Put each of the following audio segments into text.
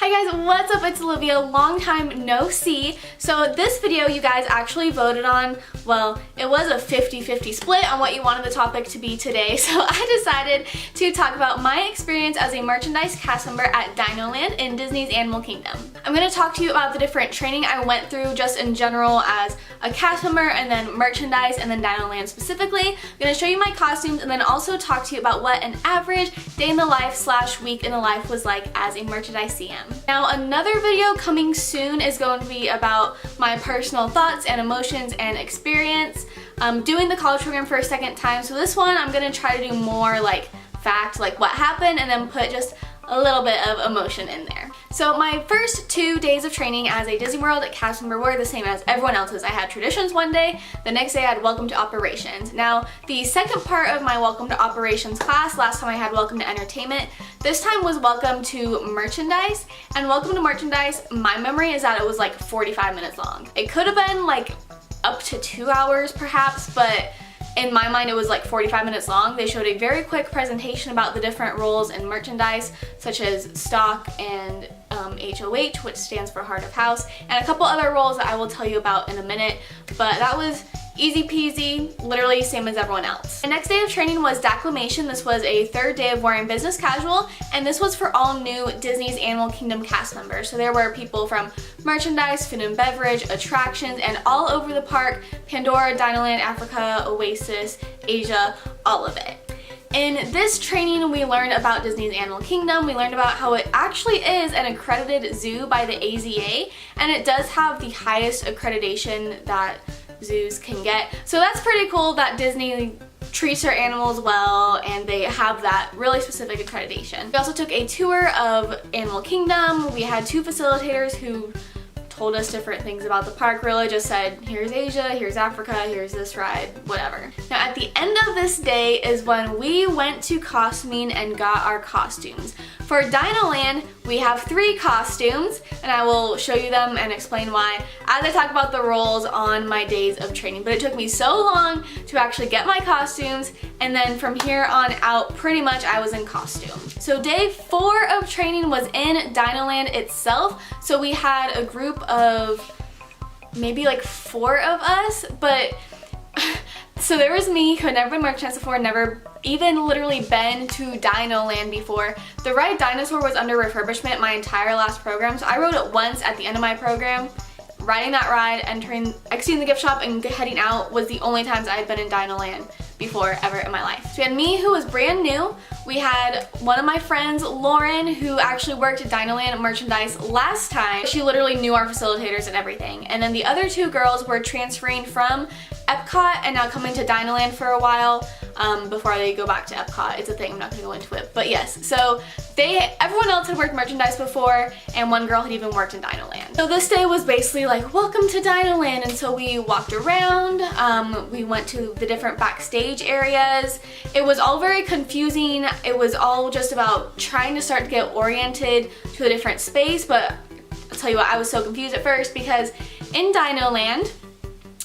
Hi guys, what's up? It's Olivia, long time no see. So this video you guys actually voted on, well, it was a 50-50 split on what you wanted the topic to be today. So I decided to talk about my experience as a merchandise cast member at Dinoland in Disney's Animal Kingdom. I'm going to talk to you about the different training I went through just in general as a cast member, and then merchandise, and then Dinoland specifically. I'm going to show you my costumes and then also talk to you about what an average day in the life / week in the life was like as a merchandise CM. Now another video coming soon is going to be about my personal thoughts and emotions and experience doing the college program for a second time. So this one I'm going to try to do more like fact, like what happened, and then put just a little bit of emotion in there. So my first 2 days of training as a Disney World cast member were the same as everyone else's. I had traditions one day, the next day I had welcome to operations. Now the second part of my welcome to operations class, last time I had welcome to entertainment, this time was welcome to merchandise. And welcome to merchandise, my memory is that it was like 45 minutes long. It could have been like up to 2 hours perhaps, but in my mind, it was like 45 minutes long. They showed a very quick presentation about the different roles in merchandise, such as stock and HOH, which stands for Heart of House, and a couple other roles that I will tell you about in a minute, but that was easy peasy, literally same as everyone else. The next day of training was Declamation. This was a third day of wearing business casual, and this was for all new Disney's Animal Kingdom cast members. So there were people from merchandise, food and beverage, attractions, and all over the park, Pandora, Dinoland, Africa, Oasis, Asia, all of it. In this training, we learned about Disney's Animal Kingdom. We learned about how it actually is an accredited zoo by the AZA, and it does have the highest accreditation that zoos can get. So that's pretty cool that Disney treats their animals well and they have that really specific accreditation. We also took a tour of Animal Kingdom. We had 2 facilitators who told us different things about the park, really just said, here's Asia, here's Africa, here's this ride, whatever. Now at the end of this day is when we went to costuming and got our costumes. For Dinoland, we have 3 costumes, and I will show you them and explain why as I talk about the roles on my days of training. But it took me so long to actually get my costumes, and then from here on out, pretty much I was in costume. So day 4 of training was in Dinoland itself. So we had a group of maybe like 4 of us, but so there was me who had never been merchandise before, never even literally been to Dinoland before. The ride Dinosaur was under refurbishment my entire last program, so I rode it once at the end of my program. Riding that ride, exiting the gift shop and heading out was the only times I had been in Dinoland before ever in my life. So we had me, who was brand new. We had one of my friends, Lauren, who actually worked at Dinoland merchandise last time. She literally knew our facilitators and everything. And then the other 2 girls were transferring from Epcot and now coming to Dinoland for a while before they go back to Epcot. It's a thing, I'm not going to go into it. But yes, so everyone else had worked merchandise before, and one girl had even worked in Dinoland. So this day was basically like, welcome to Dinoland, and so we walked around, we went to the different backstage areas. It was all very confusing. It was all just about trying to start to get oriented to a different space, but I'll tell you what, I was so confused at first because in Dinoland,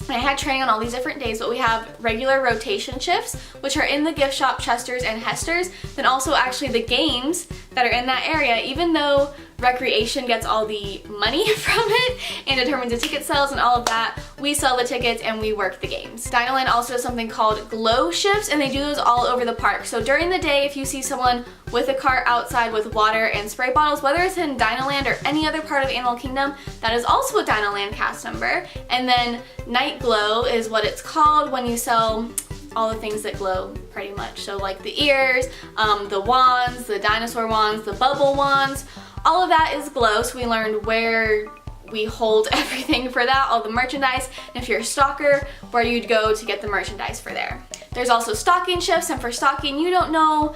I had training on all these different days, but we have regular rotation shifts, which are in the gift shop, Chester's, and Hester's. Then also actually the games that are in that area, even though recreation gets all the money from it and determines the ticket sales and all of that, we sell the tickets and we work the games. Dinoland also has something called Glo shifts, and they do those all over the park. So during the day, if you see someone with a cart outside with water and spray bottles, whether it's in Dinoland or any other part of Animal Kingdom, that is also a Dinoland cast member. And then Night Glow is what it's called when you sell all the things that glow, pretty much. So like the ears, the wands, the dinosaur wands, the bubble wands, all of that is Glo. So we learned where we hold everything for that, all the merchandise, and if you're a stalker, where you'd go to get the merchandise for there. There's also stocking shifts, and for stocking, you don't know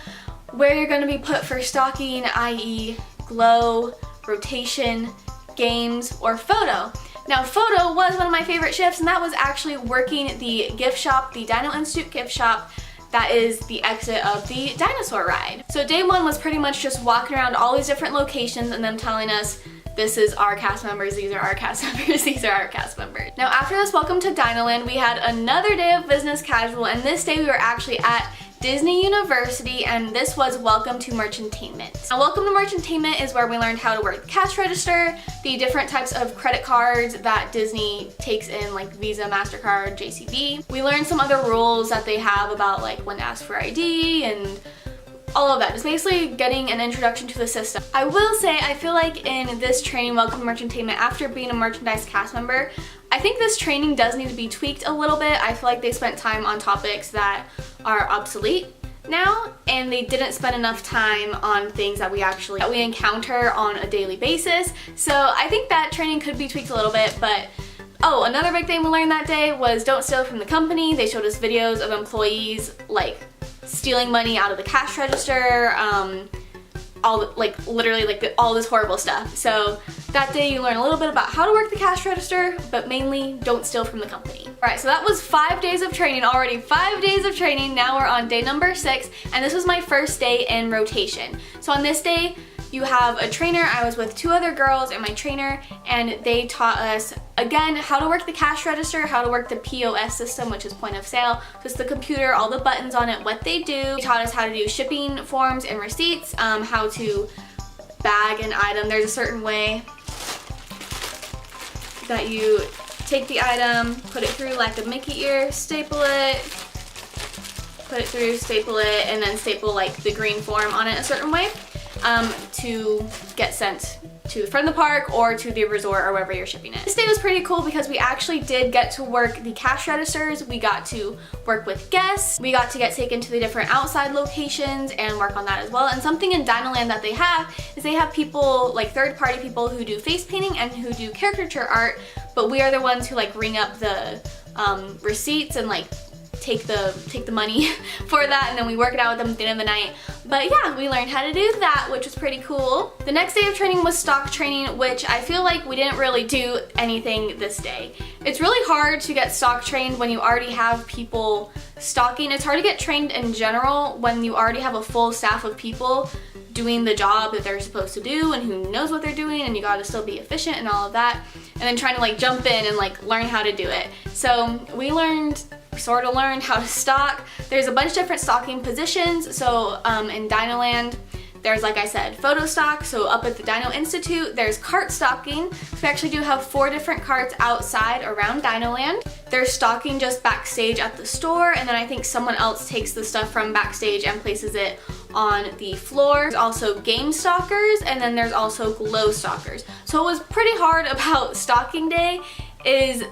where you're going to be put for stocking, i.e. Glo, rotation, games, or photo. Now photo was one of my favorite shifts, and that was actually working the gift shop, the Dino Institute gift shop. That is the exit of the dinosaur ride. So day 1 was pretty much just walking around all these different locations and them telling us, this is our cast members, these are our cast members, these are our cast members. Now after this welcome to Dinoland, we had another day of business casual, and this day we were actually at Disney University, and this was Welcome to Merchantainment. Now, Welcome to Merchantainment is where we learned how to work the cash register, the different types of credit cards that Disney takes in, like Visa, MasterCard, JCB. We learned some other rules that they have about like when to ask for ID and all of that. Just basically getting an introduction to the system. I will say, I feel like in this training, Welcome to Merchantainment, after being a merchandise cast member, I think this training does need to be tweaked a little bit. I feel like they spent time on topics that are obsolete now, and they didn't spend enough time on things that we encounter on a daily basis. So I think that training could be tweaked a little bit, but oh, another big thing we learned that day was don't steal from the company. They showed us videos of employees like stealing money out of the cash register, all this horrible stuff. So that day you learn a little bit about how to work the cash register, but mainly don't steal from the company. Alright, so that was 5 days of training already. 5 days of training. Now we're on day number 6, and this was my first day in rotation. So on this day, you have a trainer. I was with 2 other girls and my trainer, and they taught us, again, how to work the cash register, how to work the POS system, which is point of sale. Just the computer, all the buttons on it, what they do. They taught us how to do shipping forms and receipts, how to bag an item. There's a certain way that you take the item, put it through like a Mickey ear, staple it, put it through, staple it, and then staple like the green form on it a certain way. To get sent from the park or to the resort or wherever you're shipping it. This day was pretty cool because we actually did get to work the cash registers. We got to work with guests. We got to get taken to the different outside locations and work on that as well. And something in Dinoland that they have is they have people, like third-party people who do face painting and who do caricature art, but we are the ones who like ring up the receipts and like take the money for that, and then we work it out with them at the end of the night. But yeah, we learned how to do that, which was pretty cool. The next day of training was stock training, which I feel like we didn't really do anything this day. It's really hard to get stock trained when you already have people stocking. It's hard to get trained in general when you already have a full staff of people doing the job that they're supposed to do and who knows what they're doing, and you gotta still be efficient and all of that, and then trying to like jump in and like learn how to do it. So we sort of learned how to stock. There's a bunch of different stocking positions. So in Dinoland, there's, like I said, photo stock. So up at the Dino Institute, there's cart stocking. So we actually do have 4 different carts outside around Dinoland. There's stocking just backstage at the store, and then I think someone else takes the stuff from backstage and places it on the floor. There's also game stalkers, and then there's also glow stalkers. So what was pretty hard about stocking day is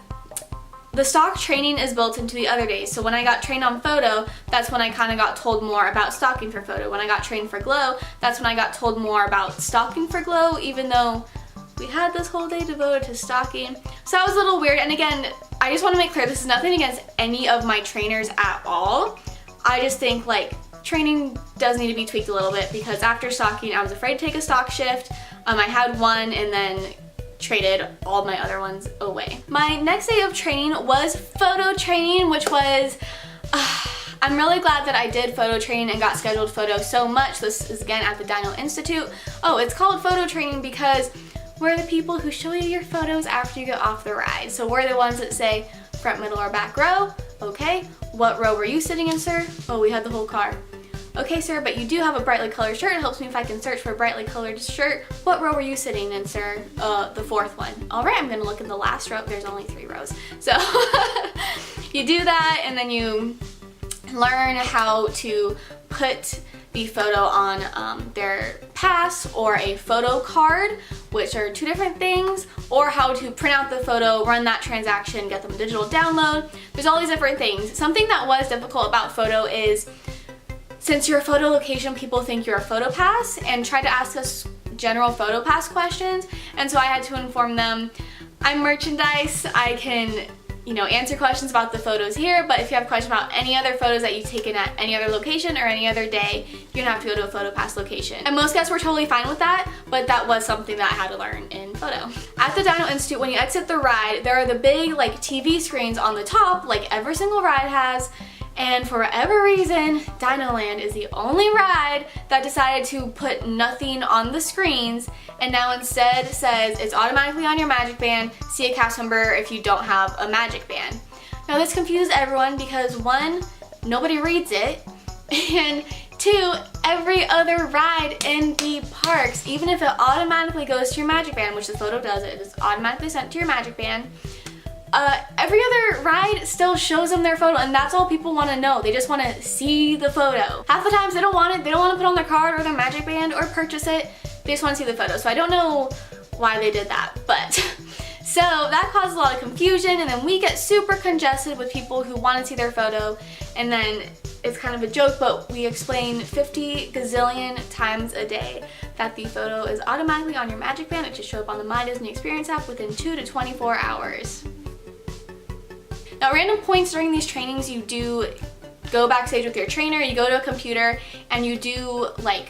the stock training is built into the other days. So when I got trained on photo, that's when I kind of got told more about stocking for photo. When I got trained for glow, that's when I got told more about stocking for glow, even though we had this whole day devoted to stocking. So that was a little weird. And again, I just want to make clear, this is nothing against any of my trainers at all. I just think like training does need to be tweaked a little bit, because after stocking, I was afraid to take a stock shift. I had one and then traded all my other ones away. My next day of training was photo training, which was, I'm really glad that I did photo training and got scheduled photo so much. This is again at the Dino Institute. Oh, it's called photo training because we're the people who show you your photos after you get off the ride. So we're the ones that say front, middle, or back row. Okay, what row were you sitting in, sir? Oh, we had the whole car. Okay, sir, but you do have a brightly colored shirt. It helps me if I can search for a brightly colored shirt. What row were you sitting in, sir? The 4th one. All right, I'm gonna look in the last row. There's only 3 rows. So you do that, and then you learn how to put the photo on their pass or a photo card, which are 2 different things, or how to print out the photo, run that transaction, get them a digital download. There's all these different things. Something that was difficult about photo is, since you're a photo location, people think you're a photo pass and try to ask us general photo pass questions. And so I had to inform them, I'm merchandise, I can, answer questions about the photos here, but if you have questions about any other photos that you've taken at any other location or any other day, you're gonna have to go to a photo pass location. And most guests were totally fine with that, but that was something that I had to learn in photo. At the Dino Institute, when you exit the ride, there are the big TV screens on the top, like every single ride has. And for whatever reason, Dinoland is the only ride that decided to put nothing on the screens, and now instead says it's automatically on your magic band. See a cast member if you don't have a magic band. Now this confused everyone because 1, nobody reads it, And 2, every other ride in the parks, even if it automatically goes to your Magic Band, which the photo does, it is automatically sent to your Magic Band. Every other ride still shows them their photo, and that's all people want to know. They just want to see the photo. Half the times they don't want it. They don't want to put on their card or their Magic Band or purchase it. They just want to see the photo. So I don't know why they did that, but so that causes a lot of confusion, and then we get super congested with people who want to see their photo, and then it's kind of a joke, but we explain 50 gazillion times a day that the photo is automatically on your Magic Band. It should show up on the My Disney Experience app within 2 to 24 hours. Now, at random points during these trainings, you do go backstage with your trainer, you go to a computer, and you do like,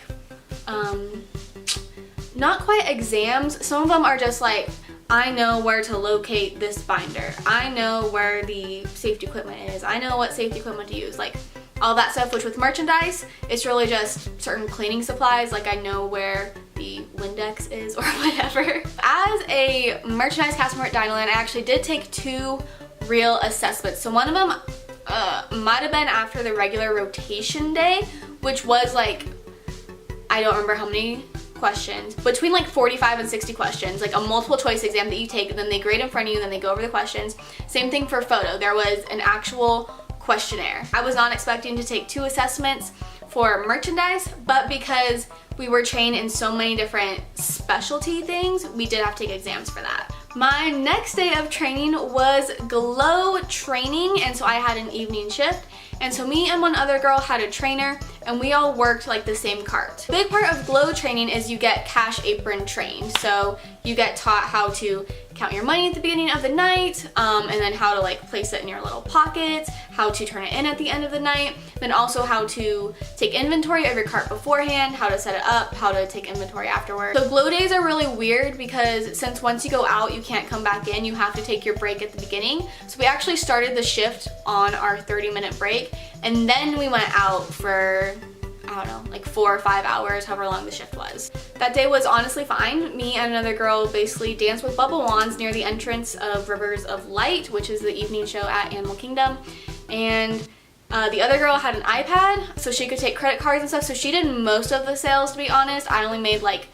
not quite exams. Some of them are just like, I know where to locate this binder. I know where the safety equipment is. I know what safety equipment to use. Like all that stuff, which with merchandise, it's really just certain cleaning supplies. Like I know where the Windex is or whatever. As a merchandise customer at Dinoland, I actually did take 2 real assessments. So one of them might have been after the regular rotation day, which was like, I don't remember how many questions, between like 45 and 60 questions, like a multiple choice exam that you take, and then they grade in front of you, then they go over the questions. Same thing for photo. There was an actual questionnaire. I was not expecting to take 2 assessments for merchandise, but because we were trained in so many different specialty things, we did have to take exams for that. My next day of training was Glo Training, and so I had an evening shift, and so me and one other girl had a trainer, and we all worked like the same cart. A big part of Glo Training is you get cash apron trained, so you get taught how to count your money at the beginning of the night, and then how to like place it in your little pockets, how to turn it in at the end of the night, then also how to take inventory of your cart beforehand, how to set it up, how to take inventory afterward. So Glo days are really weird because since once you go out, you can't come back in, you have to take your break at the beginning. So we actually started the shift on our 30-minute break, and then we went out for, I don't know, like 4 or 5 hours, however long the shift was. That day was honestly fine. Me and another girl basically danced with bubble wands near the entrance of Rivers of Light, which is the evening show at Animal Kingdom. And the other girl had an iPad, so she could take credit cards and stuff, so she did most of the sales, to be honest. I only made like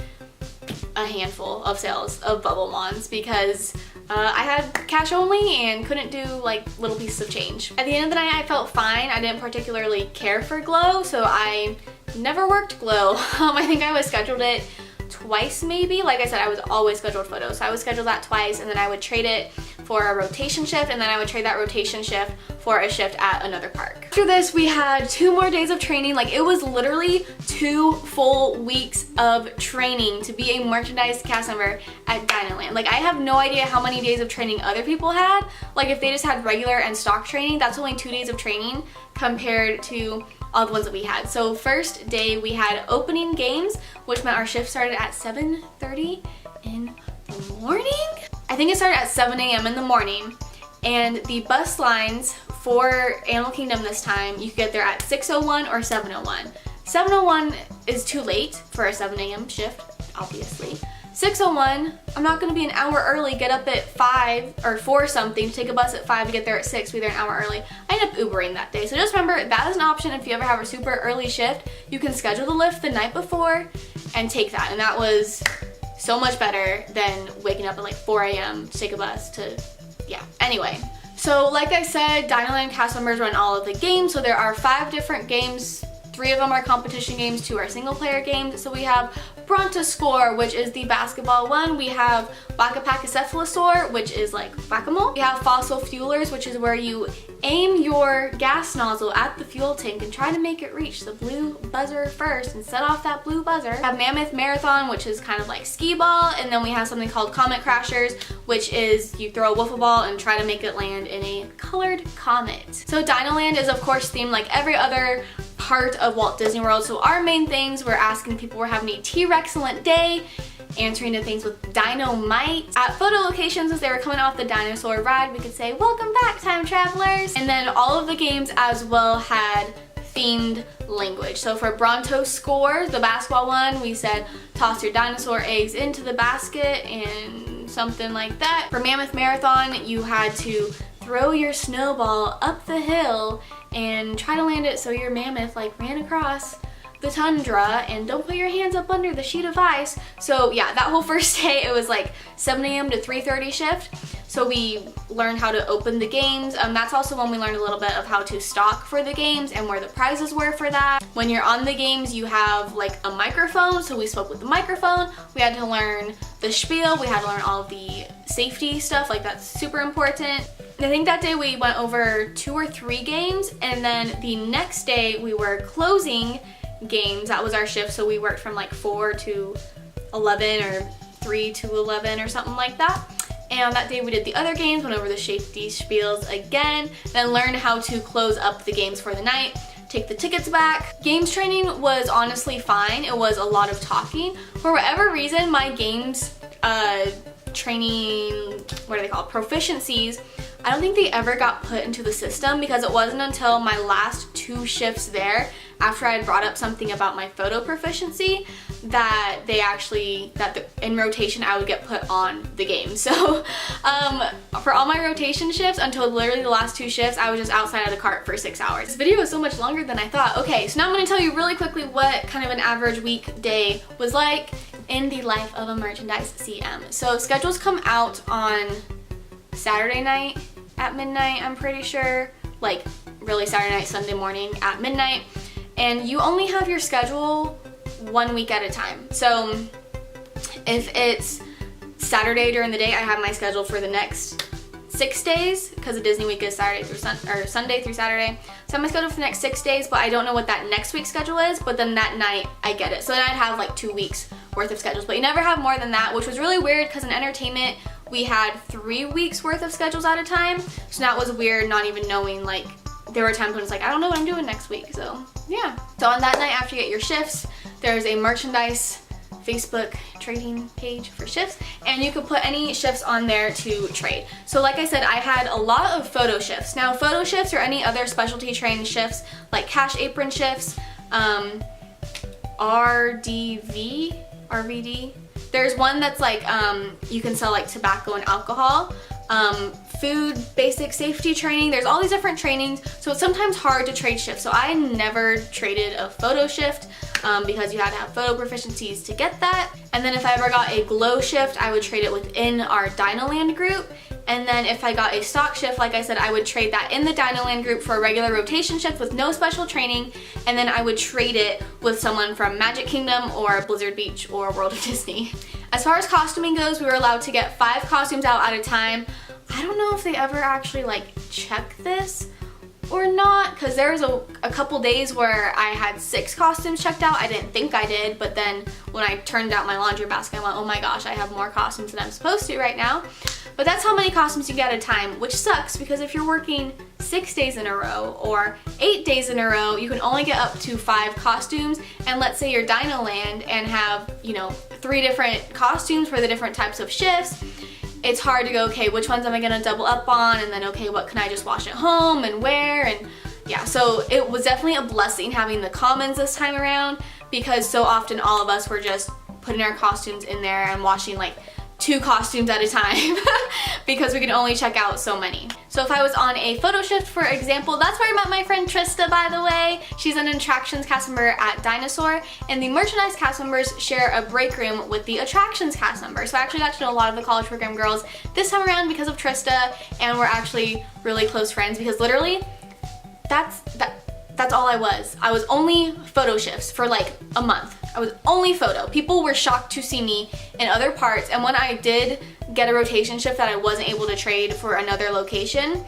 a handful of sales of bubble wands because I had cash only and couldn't do like little pieces of change. At the end of the night, I felt fine. I didn't particularly care for Glo, so I never worked Glo. I think I was scheduled it twice maybe. Like I said, I was always scheduled photos, so I would schedule that twice, and then I would trade it for a rotation shift, and then I would trade that rotation shift for a shift at another park. After this, we had 2 more days of training. Like it was literally 2 full weeks of training to be a merchandise cast member at Dinoland. Like I have no idea how many days of training other people had. Like if they just had regular and stock training, that's only 2 days of training compared to all the ones that we had. So first day we had opening games, which meant our shift started at 7:30 in the morning. I think it started at 7 a.m. in the morning, and the bus lines for Animal Kingdom this time, you could get there at 6:01 or 7:01. 7:01 is too late for a 7 a.m. shift, obviously. 6:01, I'm not gonna be an hour early, get up at 5 or 4 something, take a bus at 5 to get there at 6, be there an hour early. I ended up Ubering that day. So just remember, that is an option if you ever have a super early shift. You can schedule the lift the night before and take that. And that was so much better than waking up at like 4 a.m. to take a bus to, yeah. Anyway, so like I said, Dinoland cast members run all of the games. So there are 5 different games. 3 of them are competition games, 2 are single player games. So we have Brontosaur, which is the basketball one. We have Whack-A-Pack-A-Cephalosaur, which is like whack-a-mole. We have Fossil Fuelers, which is where you aim your gas nozzle at the fuel tank and try to make it reach the blue buzzer first and set off that blue buzzer. We have Mammoth Marathon, which is kind of like skee ball, and then we have something called Comet Crashers, which is you throw a wiffle ball and try to make it land in a colored comet. So Dinoland is of course themed like every other part of Walt Disney World. So our main things, we're asking people we're having a T-Rex-cellent day, answering to things with dynamite. At photo locations, as they were coming off the dinosaur ride, we could say, "Welcome back, time travelers." And then all of the games as well had themed language. So for Brontosaur, the basketball one, we said, "Toss your dinosaur eggs into the basket," and something like that. For Mammoth Marathon, you had to throw your snowball up the hill and try to land it so your mammoth like ran across the tundra, and don't put your hands up under the sheet of ice. So yeah, that whole first day it was like 7 a.m. to 3:30 shift. So we learned how to open the games. That's also when we learned a little bit of how to stock for the games and where the prizes were for that. When you're on the games, you have like a microphone, so we spoke with the microphone. We had to learn the spiel, we had to learn all of the safety stuff, like that's super important. I think that day we went over 2 or 3 games, and then the next day we were closing games. That was our shift, so we worked from like 4 to 11 or 3 to 11 or something like that. And on that day we did the other games, went over the safety spiels again, then learned how to close up the games for the night, take the tickets back. Games training was honestly fine. It was a lot of talking. For whatever reason, my games training, what are they called, proficiencies, I don't think they ever got put into the system, because it wasn't until my last 2 shifts there, after I had brought up something about my photo proficiency, that they actually, in rotation I would get put on the game. So for all my rotation shifts, until literally the last 2 shifts, I was just outside of the cart for 6 hours. This video was so much longer than I thought. Okay, so now I'm going to tell you really quickly what kind of an average weekday was like in the life of a merchandise CM. So schedules come out on Saturday night at midnight, I'm pretty sure. Like really Saturday night, Sunday morning at midnight. And you only have your schedule 1 week at a time. So if it's Saturday during the day, I have my schedule for the next 6 days, because the Disney week is Sunday through Saturday. So I have my schedule for the next 6 days, but I don't know what that next week's schedule is, but then that night I get it. So then I'd have like 2 weeks worth of schedules, but you never have more than that, which was really weird, because in entertainment we had 3 weeks worth of schedules at a time. So that was weird, not even knowing, like, there were times when it's like, I don't know what I'm doing next week. So yeah. So on that night, after you get your shifts, there's a merchandise Facebook trading page for shifts, and you could put any shifts on there to trade. So like I said, I had a lot of photo shifts. Now photo shifts or any other specialty trained shifts, like cash apron shifts, RVD, there's one that's like you can sell like tobacco and alcohol, food basic safety training. There's all these different trainings, so it's sometimes hard to trade shifts. So I never traded a photo shift because you had to have photo proficiencies to get that. And then if I ever got a glow shift, I would trade it within our Dinoland group. And then if I got a stock shift, like I said, I would trade that in the Dinoland group for a regular rotation shift with no special training, and then I would trade it with someone from Magic Kingdom or Blizzard Beach or World of Disney. As far as costuming goes, we were allowed to get 5 costumes out at a time. I don't know if they ever actually like check this or not, because there was a couple days where I had 6 costumes checked out. I didn't think I did, but then when I turned out my laundry basket, I went, oh my gosh, I have more costumes than I'm supposed to right now. But that's how many costumes you get at a time, which sucks, because if you're working 6 days in a row or 8 days in a row, you can only get up to 5 costumes. And let's say you're Dinoland and have, you know, 3 different costumes for the different types of shifts. It's hard to go, okay, which ones am I gonna double up on? And then, okay, what can I just wash at home and wear? And yeah, so it was definitely a blessing having the commons this time around, because so often all of us were just putting our costumes in there and washing like 2 costumes at a time because we can only check out so many. So if I was on a photo shift, for example, that's where I met my friend Trista, by the way. She's an attractions cast member at Dinosaur, and the merchandise cast members share a break room with the attractions cast members. So I actually got to know a lot of the college program girls this time around because of Trista, and we're actually really close friends, because literally that's all I was. I was only photo shifts for like a month. I was only photo. People were shocked to see me in other parts, and when I did get a rotation shift that I wasn't able to trade for another location,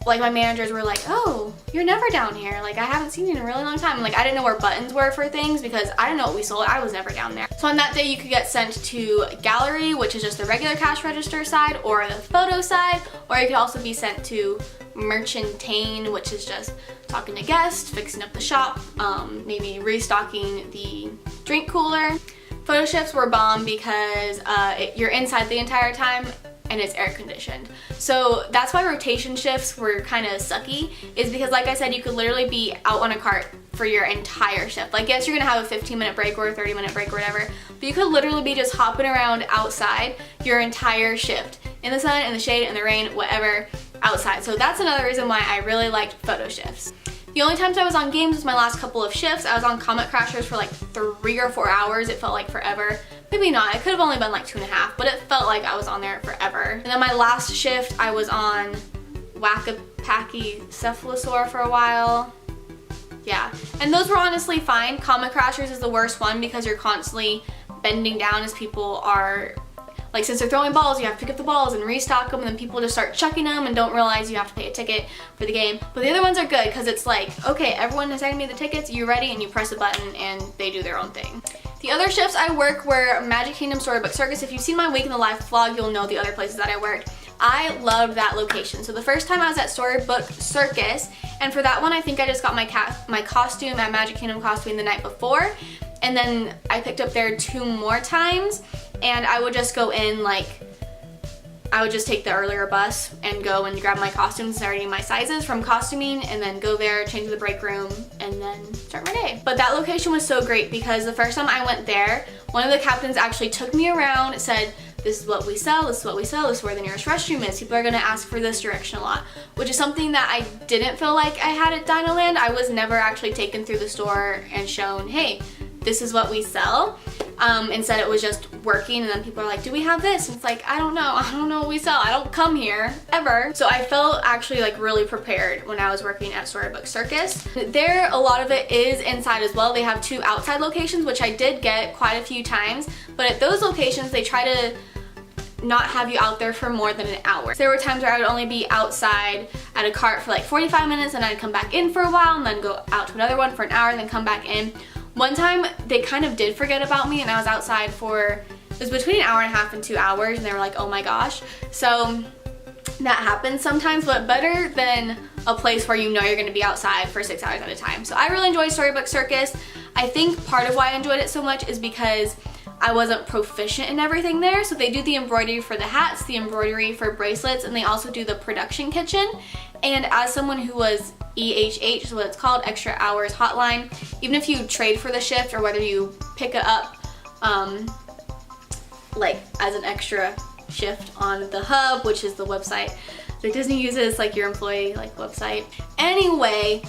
like my managers were like, oh, you're never down here. Like, I haven't seen you in a really long time. Like, I didn't know where buttons were for things because I didn't know what we sold. I was never down there. So on that day, you could get sent to gallery, which is just the regular cash register side, or the photo side, or you could also be sent to merchantain, which is just talking to guests, fixing up the shop, maybe restocking the drink cooler. Photo shifts were bomb because you're inside the entire time and it's air conditioned. So that's why rotation shifts were kind of sucky, is because like I said, you could literally be out on a cart for your entire shift. Like, yes, you're gonna have a 15-minute break or a 30-minute break or whatever, but you could literally be just hopping around outside your entire shift, in the sun, in the shade, in the rain, whatever. outside. So that's another reason why I really liked photo shifts. The only times I was on games was my last couple of shifts. I was on Comet Crashers for like 3 or 4 hours. It felt like forever. Maybe not, it could have only been like 2.5, but it felt like I was on there forever. And then my last shift, I was on Whack-a-Packy Cephalosaur for a while. Yeah, and those were honestly fine. Comet Crashers is the worst one because you're constantly bending down as people are, like, since they're throwing balls, you have to pick up the balls and restock them, and then people just start chucking them and don't realize you have to pay a ticket for the game. But the other ones are good because it's like, okay, everyone has handed me the tickets, you ready? And you press a button and they do their own thing. The other shifts I work were Magic Kingdom, Storybook Circus. If you've seen my Week in the Life vlog, you'll know the other places that I worked. I loved that location. So the first time I was at Storybook Circus, and for that one I think I just got my costume at Magic Kingdom Costume the night before, and then I picked up there 2 more times, and I would just go in, like, I would just take the earlier bus and go and grab my costumes and already my sizes from costuming, and then go there, change the break room, and then start my day. But that location was so great because the first time I went there, one of the captains actually took me around, said, this is what we sell, this is what we sell, this is where the nearest restroom is. People are gonna ask for this direction a lot, which is something that I didn't feel like I had at Dinoland. I was never actually taken through the store and shown, hey, this is what we sell. Instead it was just working, and then people are like, do we have this? And it's like, I don't know what we sell. I don't come here ever. So I felt actually like really prepared when I was working at Storybook Circus. There, a lot of it is inside as well. They have 2 outside locations, which I did get quite a few times, but at those locations they try to not have you out there for more than an hour. So there were times where I would only be outside at a cart for like 45 minutes, and I'd come back in for a while and then go out to another one for an hour and then come back in. One time they kind of did forget about me, and I was outside for, it was between an hour and a half and 2 hours, and they were like, oh my gosh. So that happens sometimes, but better than a place where you know you're gonna be outside for 6 hours at a time. So I really enjoyed Storybook Circus. I think part of why I enjoyed it so much is because I wasn't proficient in everything there. So they do the embroidery for the hats, the embroidery for bracelets, and they also do the production kitchen. And as someone who was EHH, so what it's called, Extra Hours Hotline, even if you trade for the shift or whether you pick it up like as an extra shift on the hub, which is the website that Disney uses, like your employee like website. Anyway,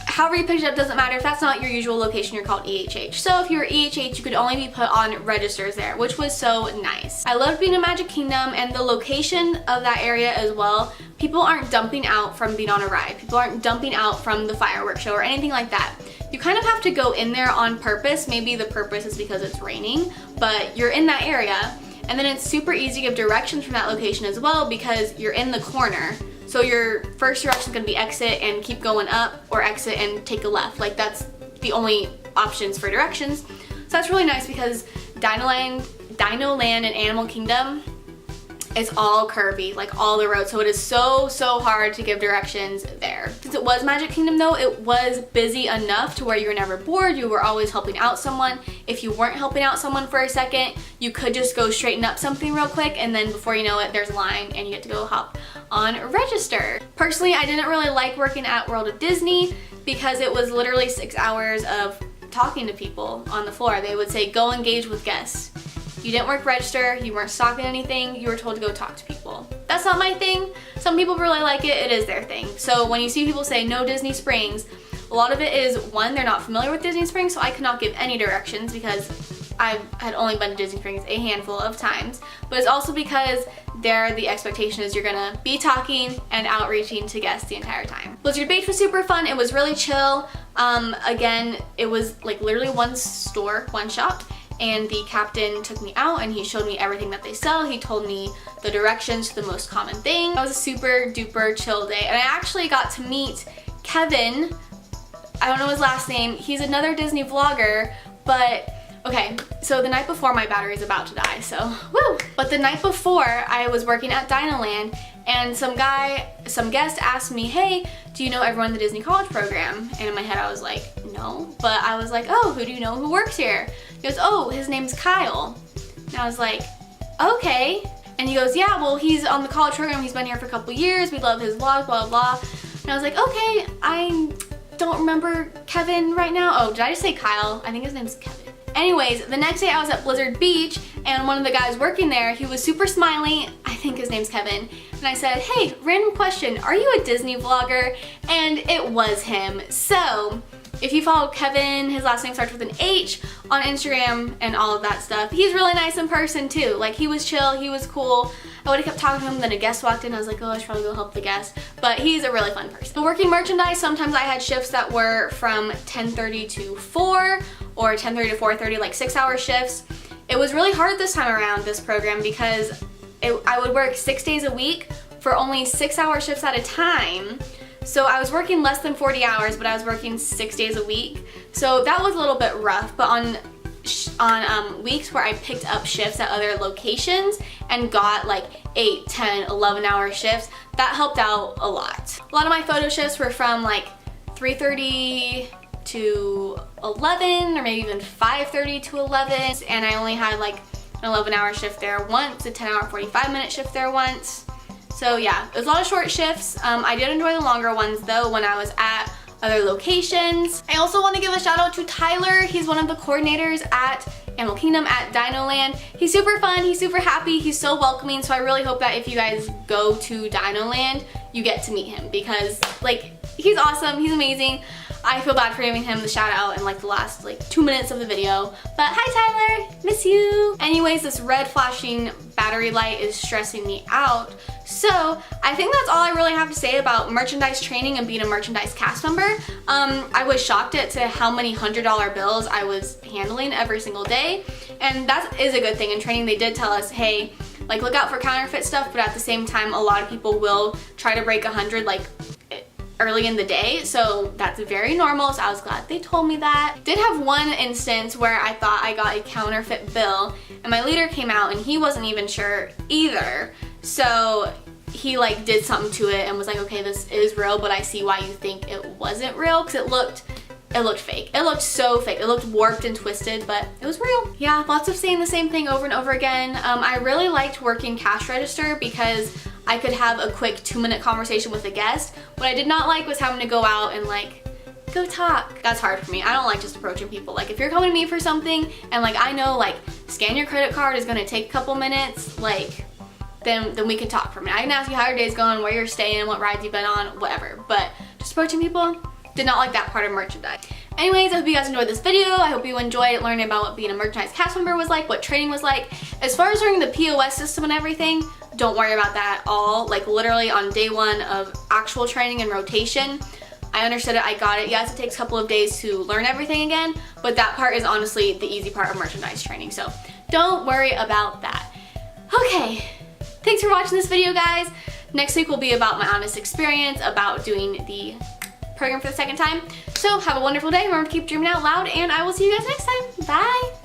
however you picked it up doesn't matter. If that's not your usual location, you're called EHH. So if you were EHH, you could only be put on registers there, which was so nice. I loved being in Magic Kingdom, and the location of that area as well. People aren't dumping out from being on a ride. People aren't dumping out from the fireworks show or anything like that. You kind of have to go in there on purpose. Maybe the purpose is because it's raining, but you're in that area. And then it's super easy to give directions from that location as well because you're in the corner. So your first direction is going to be exit and keep going up, or exit and take a left. Like, that's the only options for directions. So that's really nice because Dinoland and Animal Kingdom is all curvy, like all the roads. So it is so hard to give directions there. Since it was Magic Kingdom though, it was busy enough to where you were never bored. You were always helping out someone. If you weren't helping out someone for a second, you could just go straighten up something real quick, and then before you know it, there's a line and you get to go hop on register. Personally, I didn't really like working at World of Disney because it was literally 6 hours of talking to people on the floor. They would say, go engage with guests. You didn't work register, you weren't stocking anything, you were told to go talk to people. That's not my thing. Some people really like it, it is their thing. So when you see people say no Disney Springs, a lot of it is, one, they're not familiar with Disney Springs, so I could not give any directions because I had only been to Disney Springs a handful of times. But it's also because there the expectation is you're gonna be talking and outreaching to guests the entire time. Blizzard Beach was super fun, it was really chill. Again, it was like literally one store, one shop. And the captain took me out and he showed me everything that they sell. He told me the directions to the most common thing. That was a super duper chill day. And I actually got to meet Kevin. I don't know his last name. He's another Disney vlogger, but okay, so the night before, my battery is about to die, so woo! But the night before, I was working at Dinoland, and some guest asked me, hey, do you know everyone in the Disney College program? And in my head I was like, no, but I was like, oh, who do you know who works here? He goes, oh, his name's Kyle. And I was like, okay. And he goes, yeah, well, he's on the college program, he's been here for a couple years, we love his vlogs, blah, blah. And I was like, okay, I don't remember Kevin right now. Oh, did I just say Kyle? I think his name's Kevin. Anyways, the next day I was at Blizzard Beach, and one of the guys working there, he was super smiley. I think his name's Kevin. And I said, hey, random question, are you a Disney vlogger? And it was him. So if you follow Kevin, his last name starts with an H, on Instagram and all of that stuff, he's really nice in person too. Like, he was chill, he was cool. I would have kept talking to him, then a guest walked in, I was like, oh, I should probably go help the guest. But he's a really fun person. Working merchandise, sometimes I had shifts that were from 10:30 to 4 or 10:30 to 4:30, like 6-hour shifts. It was really hard this time around, this program, because I would work 6 days a week for only 6-hour shifts at a time. So I was working less than 40 hours, but I was working 6 days a week. So that was a little bit rough, but on weeks where I picked up shifts at other locations and got like 8, 10, 11-hour shifts, that helped out a lot. A lot of my photo shifts were from like 3:30 to 11, or maybe even 5:30 to 11, and I only had like an 11-hour shift there once, a 10-hour 45-minute shift there once. So yeah, it was a lot of short shifts. I did enjoy the longer ones though when I was at other locations. I also want to give a shout out to Tyler. He's one of the coordinators at Animal Kingdom at Dinoland. He's super fun, he's super happy, he's so welcoming, so I really hope that if you guys go to Dinoland, you get to meet him, because like, he's awesome, he's amazing. I feel bad for giving him the shout out in like the last like 2 minutes of the video, but hi Tyler, miss you. Anyways, this red flashing battery light is stressing me out. So I think that's all I really have to say about merchandise training and being a merchandise cast member. I was shocked at how many $100 bills I was handling every single day, and that is a good thing. In training they did tell us, hey, like, look out for counterfeit stuff, but at the same time a lot of people will try to break 100 like early in the day, so that's very normal, so I was glad they told me that. Did have one instance where I thought I got a counterfeit bill, and my leader came out and he wasn't even sure either, so he like did something to it and was like, okay, this is real, but I see why you think it wasn't real, because it looked fake. It looked so fake. It looked warped and twisted, but it was real. Yeah, lots of saying the same thing over and over again. I really liked working cash register because I could have a quick 2-minute conversation with a guest. What I did not like was having to go out and like, go talk. That's hard for me. I don't like just approaching people. Like, if you're coming to me for something and like I know like scan your credit card is gonna take a couple minutes, like then we can talk for a minute. I can ask you how your day's going, where you're staying, what rides you've been on, whatever. But just approaching people, did not like that part of merchandise. Anyways, I hope you guys enjoyed this video. I hope you enjoyed learning about what being a merchandise cast member was like, what training was like. As far as learning the POS system and everything, don't worry about that at all. Like, literally on day 1 of actual training and rotation, I understood it, I got it. Yes, it takes a couple of days to learn everything again, but that part is honestly the easy part of merchandise training, so don't worry about that. Okay, thanks for watching this video, guys. Next week will be about my honest experience about doing the program for the second time. So have a wonderful day. Remember to keep dreaming out loud, and I will see you guys next time. Bye.